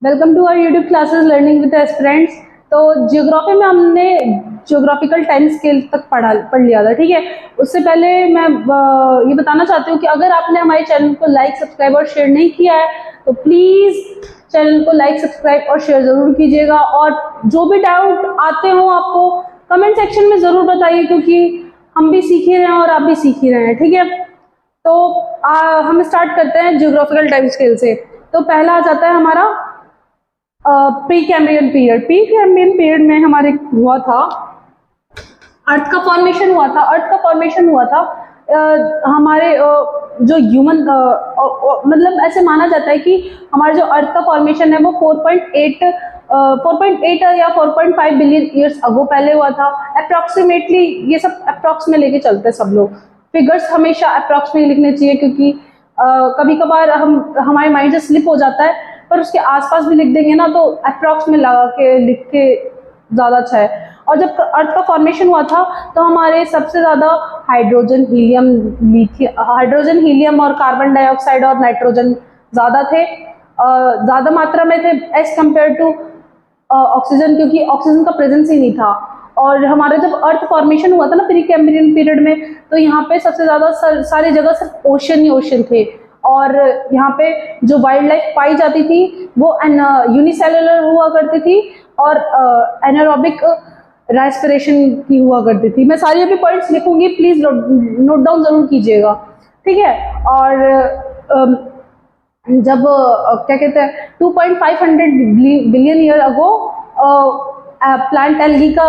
Welcome to our YouTube classes learning with aspirants. तो geography में हमने जियोग्राफिकल टाइम स्केल तक पढ़ लिया था, ठीक है। उससे पहले मैं ये बताना चाहती हूँ कि अगर आपने हमारे चैनल को लाइक, सब्सक्राइब और शेयर नहीं किया है तो प्लीज़ चैनल को लाइक, सब्सक्राइब और शेयर ज़रूर कीजिएगा। और जो भी डाउट आते हो आपको कमेंट सेक्शन में ज़रूर बताइए, क्योंकि हम भी सीख ही रहे हैं और आप भी सीख ही रहे हैं, ठीक है। तो हम स्टार्ट करते हैं जियोग्राफिकल टाइम स्केल से। तो पहला आ जाता है हमारा pre cambrian period. Pre cambrian period में हमारे हुआ था अर्थ का फॉर्मेशन हुआ था। अर्थ का फॉर्मेशन हुआ था हमारे जो ह्यूमन मतलब ऐसे माना जाता है कि हमारा जो अर्थ का फॉर्मेशन है वो 4.8 या 4.5 बिलियन ईयर्स अगो पहले हुआ था अप्रोक्सीमेटली। ये सब अप्रोक्स में लेके चलते हैं सब लोग। फिगर्स हमेशा अप्रोक्स में लिखने चाहिए, क्योंकि कभी कभार हमारे माइंड से स्लिप हो जाता है, पर उसके आसपास भी लिख देंगे ना तो अप्रोक्स में लगा के लिख के ज़्यादा अच्छा है। और जब अर्थ का फॉर्मेशन हुआ था तो हमारे सबसे ज़्यादा हाइड्रोजन, हीलियम और कार्बन डाइऑक्साइड और नाइट्रोजन ज़्यादा थे, ज़्यादा मात्रा में थे एज कम्पेयर टू ऑक्सीजन, क्योंकि ऑक्सीजन का प्रेजेंस ही नहीं था। और हमारा जब अर्थ फॉर्मेशन हुआ था ना प्री कैम्ब्रियन पीरियड में, तो यहाँ पे सबसे ज़्यादा सारी जगह सिर्फ ओशन ही ओशन थे। और यहाँ पे जो वाइल्ड लाइफ पाई जाती थी वो यूनिसेलुलर हुआ करती थी और एनारोबिक रेस्पिरेशन की हुआ करती थी। मैं सारी अभी पॉइंट्स लिखूंगी, प्लीज नोट डाउन जरूर कीजिएगा, ठीक है। और जब क्या कहते हैं 2.5 billion year ago plant algae का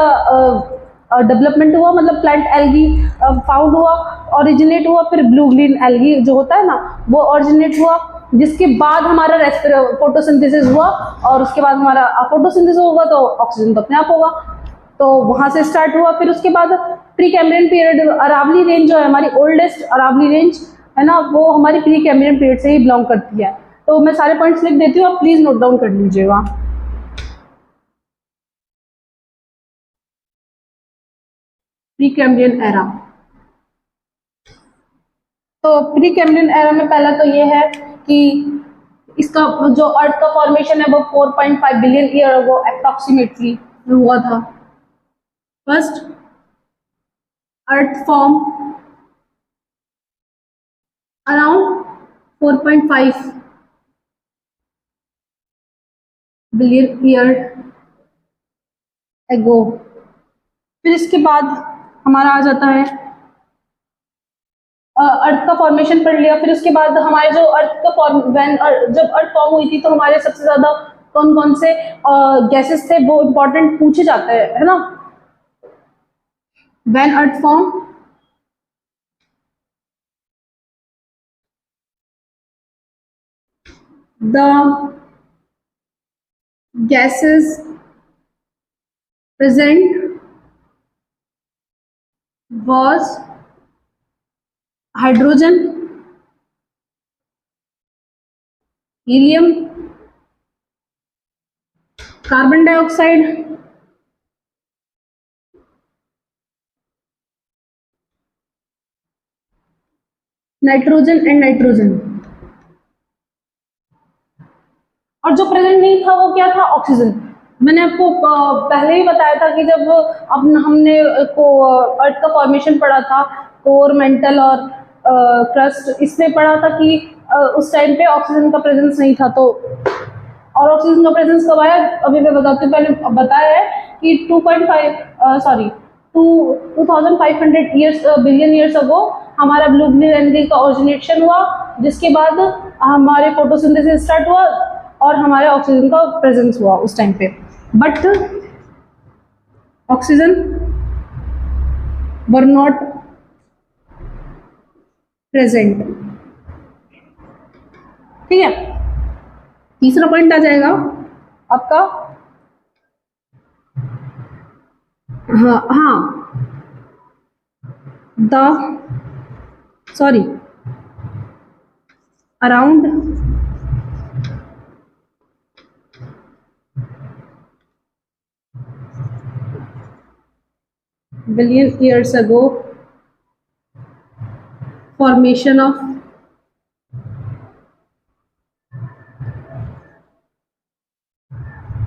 डेवलपमेंट हुआ, मतलब प्लांट एल्गी फाउंड हुआ, ओरिजिनेट हुआ। फिर ब्लू ग्रीन एल्गी जो होता है ना वो ओरिजिनेट हुआ, जिसके बाद हमारा फोटोसिंथेसिस हुआ। और उसके बाद हमारा फोटोसिंथेसिस होगा तो ऑक्सीजन तो अपने आप होगा, तो वहां से स्टार्ट हुआ। फिर उसके बाद pre cambrian period, Aravalli range जो है हमारी ओल्डेस्ट अरावली रेंज है ना, वो हमारी प्री कैम्ब्रियन पीरियड से ही बिलोंग करती है। तो मैं सारे पॉइंट्स लिख देती हूँ, आप प्लीज नोट डाउन कर लीजिएगा। Pre Cambrian era. तो प्री कैम्ब्रियन एरा में पहला तो ये है कि इसका जो अर्थ का फॉर्मेशन है वो 4.5 बिलियन ईयर अगो अप्रोक्सीमेटली हुआ था। First earth form around 4.5 billion year ago. फिर इसके बाद हमारा आ जाता है अर्थ का फॉर्मेशन पढ़ लिया। फिर उसके बाद हमारे जो अर्थ का जब अर्थ फॉर्म हुई थी तो हमारे सबसे ज्यादा कौन कौन से गैसेस थे वो इंपॉर्टेंट पूछे जाते हैं, है ना। When earth form, the gases present was hydrogen, helium, carbon dioxide, nitrogen and nitrogen. और जो प्रेजेंट नहीं था वो क्या था, ऑक्सीजन। मैंने आपको पहले ही बताया था कि जब हमने को अर्थ का फॉर्मेशन पढ़ा था, कोर, मेंटल और क्रस्ट, इसमें पढ़ा था कि उस टाइम पे ऑक्सीजन का प्रेजेंस नहीं था। तो और ऑक्सीजन का प्रेजेंस कब आया, अभी मैं बताती हूँ। पहले बताया है कि 2500 ईयर्स बिलियन ईयर्स अगो हमारा ब्लू ग्रीन एल्गी का ओरिजिनेशन हुआ, जिसके बाद हमारे फोटोसिंथेसिस स्टार्ट हुआ और हमारे ऑक्सीजन का प्रेजेंस हुआ उस टाइम पे। But oxygen were not present, ठीक है। तीसरा पॉइंट आ जाएगा आपका, हाँ around billion years ago formation of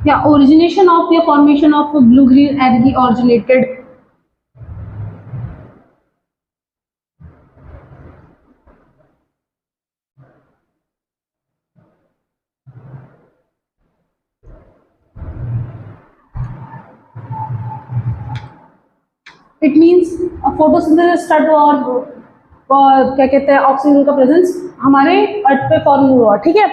या ओरिजिनेशन ऑफ या formation of blue green algae originated. It means photosynthesis start और क्या कहते हैं ऑक्सीजन का प्रेजेंस हमारे अर्थ पे फॉर्म हुआ, ठीक है।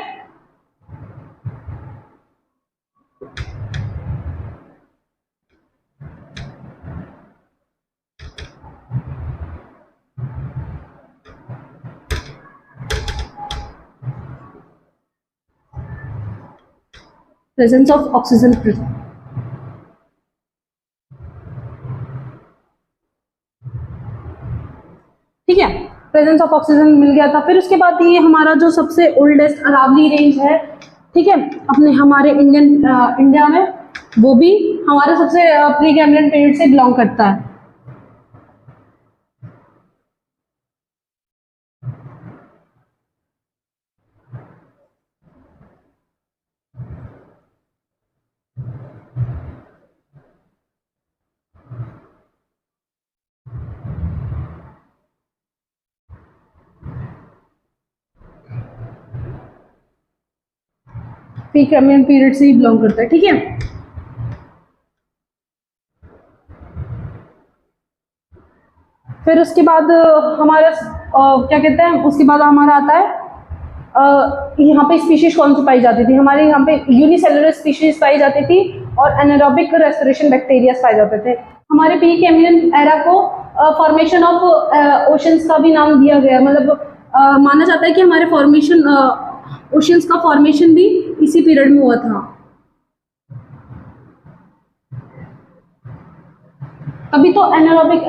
प्रेजेंस ऑफ ऑक्सीजन, ठीक है, प्रेजेंस ऑफ ऑक्सीजन मिल गया था। फिर उसके बाद ये हमारा जो सबसे ओल्डेस्ट अरावली रेंज है, ठीक है, अपने हमारे इंडिया में, वो भी हमारे सबसे प्री कैम्ब्रियन पीरियड से बिलोंग करता है। प्री कैम्ब्रियन पीरियड से ही बिलोंग करता है, ठीक है। फिर उसके बाद हमारा क्या कहते हैं, उसके बाद हमारा आता है यहाँ पे स्पीशीज कौन सी पाई जाती थी, हमारे यहाँ पे यूनिसेलुलर स्पीशीज पाई जाती थी और एनारोबिक रेस्पिरेशन बैक्टीरिया पाए जाते थे। हमारे प्री कैम्ब्रियन एरा को फॉर्मेशन ऑफ ओशंस का भी नाम दिया गया, मतलब माना जाता है कि हमारे फॉर्मेशन ओशंस का फॉर्मेशन भी इसी पीरियड में हुआ था। अभी तो एनारोबिक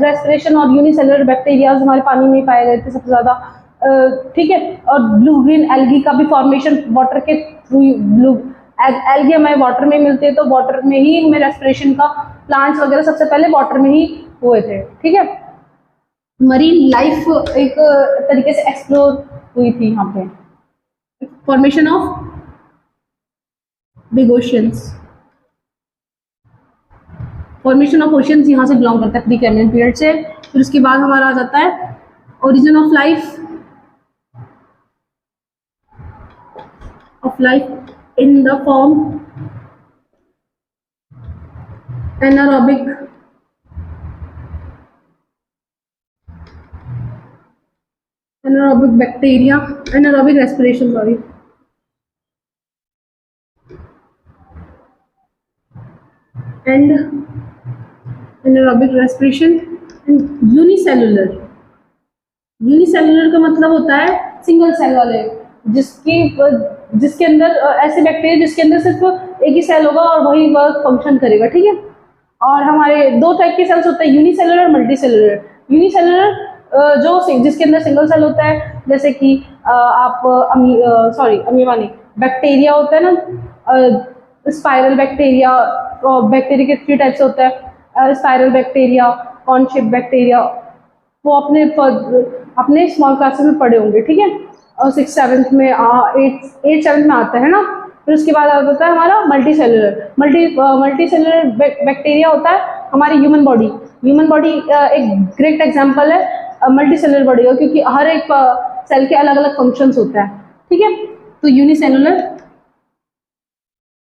रेस्पिरेशन और यूनिसेलुलर बैक्टीरियाज हमारे पानी में पाए गए थे सबसे ज़्यादा, ठीक है। और ब्लू ग्रीन एल्गी का भी फॉर्मेशन वाटर के थ्रू, ब्लू एल्गी हमें वाटर में मिलते हैं, तो वाटर में ही हमें रेस्पिरेशन का प्लांट्स वगैरह सबसे पहले वाटर में ही हुए थे, ठीक है। मरीन लाइफ एक तरीके से एक्सप्लोर हुई थी यहाँ पे, formation of big oceans, formation of oceans यहाँ से बिलोंग करता है प्री कैम्ब्रियन पीरियड से। फिर उसके बाद हमारा आ जाता है origin of life in the form anaerobic bacteria, anaerobic respiration, sorry, and anaerobic respiration and unicellular. Unicellular का मतलब होता है सिंगल सेल वाले, जिसके अंदर ऐसे बैक्टीरिया जिसके अंदर सिर्फ एक ही सेल होगा और वही वर्क फंक्शन करेगा, ठीक है। और हमारे दो टाइप के सेल्स होते हैं, यूनिसेलुलर और मल्टीसेलुलर। यूनिसेलुलर जो जिसके अंदर सिंगल सेल होता है, जैसे कि आप अमीबा नहीं, बैक्टीरिया होता है ना, स्पाइरल बैक्टीरिया, बैक्टीरिया के 3 टाइप्स होता है, spiral bacteria, corn shape bacteria, वो अपने स्मॉल क्लासेस में पढ़े होंगे, ठीक है। और 6th 7th में 8th 7th में आता है ना। फिर उसके बाद आता है हमारा मल्टीसेलुलर बैक्टीरिया होता है हमारी ह्यूमन बॉडी एक ग्रेट एग्जांपल है मल्टीसेलुलर बॉडी का, क्योंकि हर एक सेल के अलग अलग फंक्शंस होते हैं, ठीक है। तो यूनिसेलुलर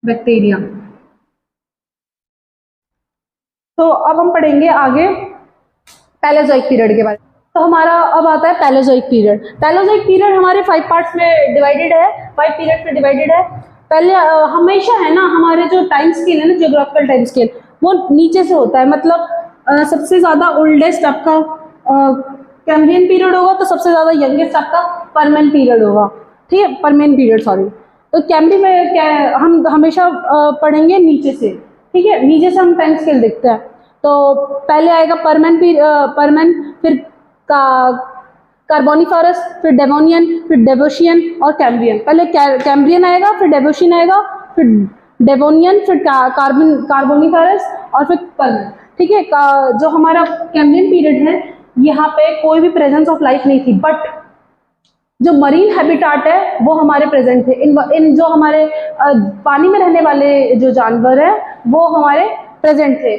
बैक्टीरिया। तो अब हम पढ़ेंगे आगे पैलेजोइक पीरियड के बारे में। तो हमारा अब आता है पैलेजोइक पीरियड। पैलेजोइक पीरियड हमारे 5 पार्ट्स में डिवाइडेड है, 5 पीरियड में डिवाइडेड है। पहले हमेशा है ना, हमारे जो टाइम स्केल है ना, जियोग्राफिकल टाइम स्केल, वो नीचे से होता है। मतलब सबसे ज्यादा ओल्डेस्ट आपका कैम्ब्रियन पीरियड होगा, तो सबसे ज्यादा यंगेस्ट आपका परमियन पीरियड होगा, ठीक है, परमियन पीरियड, सॉरी। तो कैम्ब्रियन में क्या है, हम हमेशा पढ़ेंगे नीचे से, ठीक है, नीचे से हम टाइम स्केल देखते हैं। तो पहले आएगा परमियन, फिर कार्बोनिफेरस, फिर डेवोनियन, फिर डेवोशियन और कैम्ब्रियन। पहले कैम्ब्रियन आएगा, फिर डेवोशियन आएगा, फिर डेवोनियन, फिर कार्बोनिफेरस और फिर परमियन, ठीक है। जो हमारा कैम्ब्रियन पीरियड है, यहाँ पे कोई भी प्रेजेंस ऑफ लाइफ नहीं थी, बट जो मरीन हैबिटाट है वो हमारे प्रेजेंट है, इन जो हमारे पानी में रहने वाले जो जानवर हैं वो हमारे प्रेजेंट थे,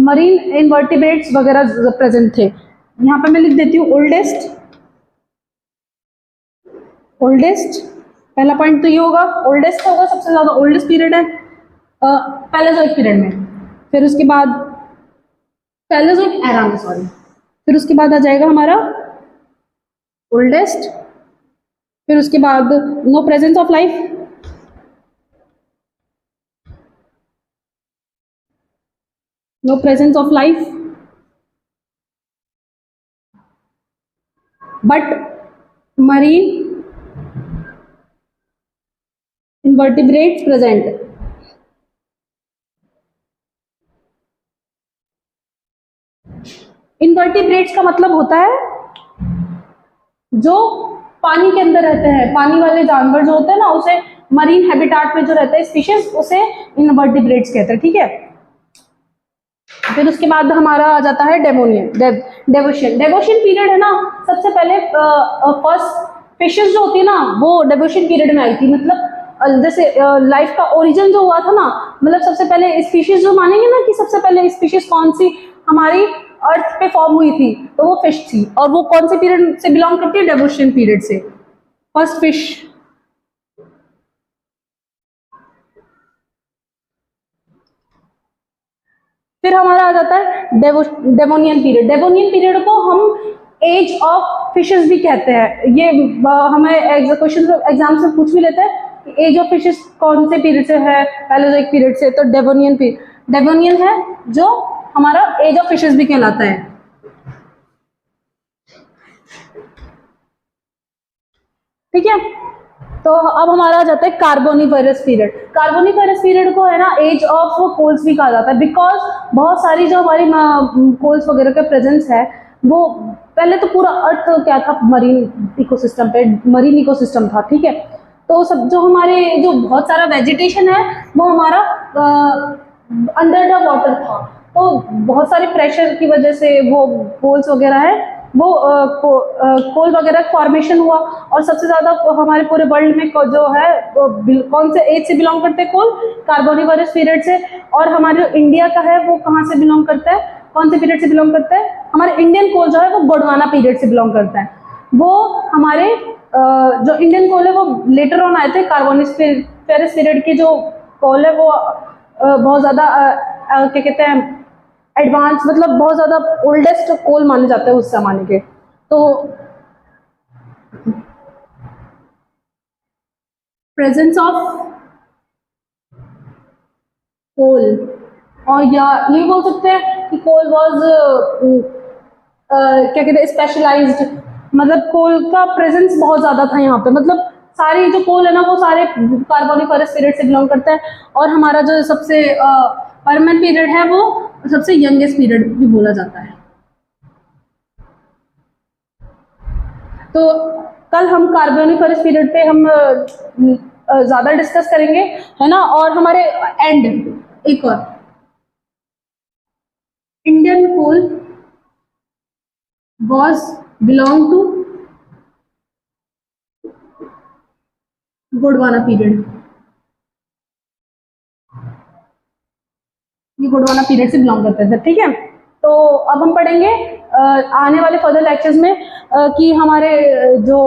मरीन इनवर्टिब्रेट्स वगैरह प्रेजेंट थे। यहाँ पे मैं लिख देती हूँ ओल्डेस्ट। ओल्डेस्ट पहला पॉइंट तो ये होगा, ओल्डेस्ट होगा, सबसे ज्यादा ओल्डेस्ट पीरियड है पैलेजोइक पीरियड में। फिर उसके बाद पैलेजोइक एरा में, सॉरी, फिर उसके बाद आ जाएगा हमारा ओल्डेस्ट। फिर उसके बाद no presence of life, no presence of life but marine invertebrates present. Invertebrates का मतलब होता है जो पानी के अंदर रहते हैं, पानी वाले जानवर जो होते हैं ना, उसे मरीन हैबिटाट में जो रहते हैं स्पीशीज, उसे इनवर्टिब्रेट्स कहते हैं, ठीक है। फिर उसके बाद हमारा आ जाता है डेमोनियन, डेवोशियन। डेवोशियन पीरियड है ना, सबसे पहले फर्स्ट फिशेस जो होती है ना वो डेवोशियन पीरियड में आई थी। मतलब जैसे लाइफ का ओरिजिन जो हुआ था ना, मतलब सबसे पहले स्पीशीज जो मानेंगे ना कि सबसे पहले स्पीशीज कौन सी हमारी अर्थ पे फॉर्म हुई थी, तो वो फिश थी। और वो कौन से पीरियड से बिलोंग करती है? डेवोशियन पीरियड से, फर्स्ट फिश। फिर हमारा आ जाता है डेवोनियन पीरियड। डेवोनियन पीरियड को हम एज ऑफ फिशेस भी कहते हैं। ये हमें क्वेश्चन एग्जाम्स में पूछ भी लेते हैं कि एज ऑफ फिशेस कौन से पीरियड से है, पैलेयोजिक पीरियड से, तो डेवोनियन पीरियड डेवोनियन है जो हमारा एज ऑफ फिशेस भी कहलाता है, ठीक है। तो अब हमारा आ जाता है कार्बोनिफेरस पीरियड। कार्बोनिफेरस पीरियड को है ना एज ऑफ कोल्स भी कहा जाता है, बिकॉज बहुत सारी जो हमारी कोल्स वगैरह का प्रेजेंस है, वो पहले तो पूरा अर्थ क्या था, मरीन इकोसिस्टम पे, मरीन इकोसिस्टम था, ठीक है। तो सब जो हमारे जो बहुत सारा वेजिटेशन है वो हमारा अंडर द वाटर था। तो बहुत सारे प्रेशर की वजह से वो कोल्स वगैरह है वो कोल वगैरह फॉर्मेशन हुआ। और सबसे ज्यादा हमारे पूरे वर्ल्ड में जो है कौन से एज से बिलोंग करते हैं? कोल, कार्बोनिफेरस पीरियड से। और हमारे जो इंडिया का है वो कहाँ से बिलोंग करता है, कौन से पीरियड से बिलोंग करता है? हमारे इंडियन कोल जो है वो गोंडवाना पीरियड से बिलोंग करता है। वो हमारे जो इंडियन कोल है वो लेटर ऑन आए थे। कार्बोनिफेरस पीरियड के जो कोल है वो बहुत ज्यादा क्या कहते हैं, एडवांस, मतलब बहुत ज्यादा ओल्डेस्ट कोल माने जाते हैं उस जमाने के। तो प्रेजेंस ऑफ कोल, और या ये बोल सकते हैं कि कोल वाज क्या कहते हैं, स्पेशलाइज्ड, मतलब कोल का प्रेजेंस बहुत ज्यादा था यहाँ पे। मतलब सारी जो कोल है ना वो सारे कार्बोनिफेरस पीरियड से बिलोंग करता है। और हमारा जो सबसे परमानेंट पीरियड है वो सबसे यंगेस्ट पीरियड भी बोला जाता है। तो कल हम कार्बोनिफेरस पीरियड पे हम ज्यादा डिस्कस करेंगे, है ना। और हमारे एंड एक और Indian coal was belong to Gondwana period. ये गोंडवाना पीरियड से बिलोंग करते थे, ठीक है। तो अब हम पढ़ेंगे आने वाले फर्दर लेक्चर्स में कि हमारे जो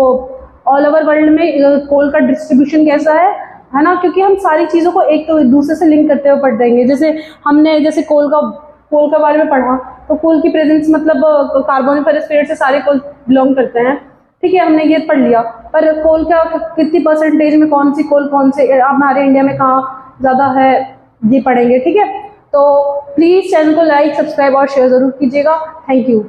ऑल ओवर वर्ल्ड में कोल का डिस्ट्रीब्यूशन कैसा है ना, क्योंकि हम सारी चीज़ों को एक तो दूसरे से लिंक करते हुए पढ़ देंगे। जैसे हमने जैसे कोल का बारे में पढ़ा, तो कोल की प्रेजेंस मतलब कार्बोनिफेरस पीरियड से सारे कोल बिलोंग करते हैं, ठीक है, हमने ये पढ़ लिया। पर कोल का कितनी परसेंटेज में कौन सी कोल कौन से हमारे इंडिया में कहाँ ज़्यादा है ये पढ़ेंगे, ठीक है। तो प्लीज़ चैनल को लाइक, सब्सक्राइब और शेयर ज़रूर कीजिएगा। Thank you.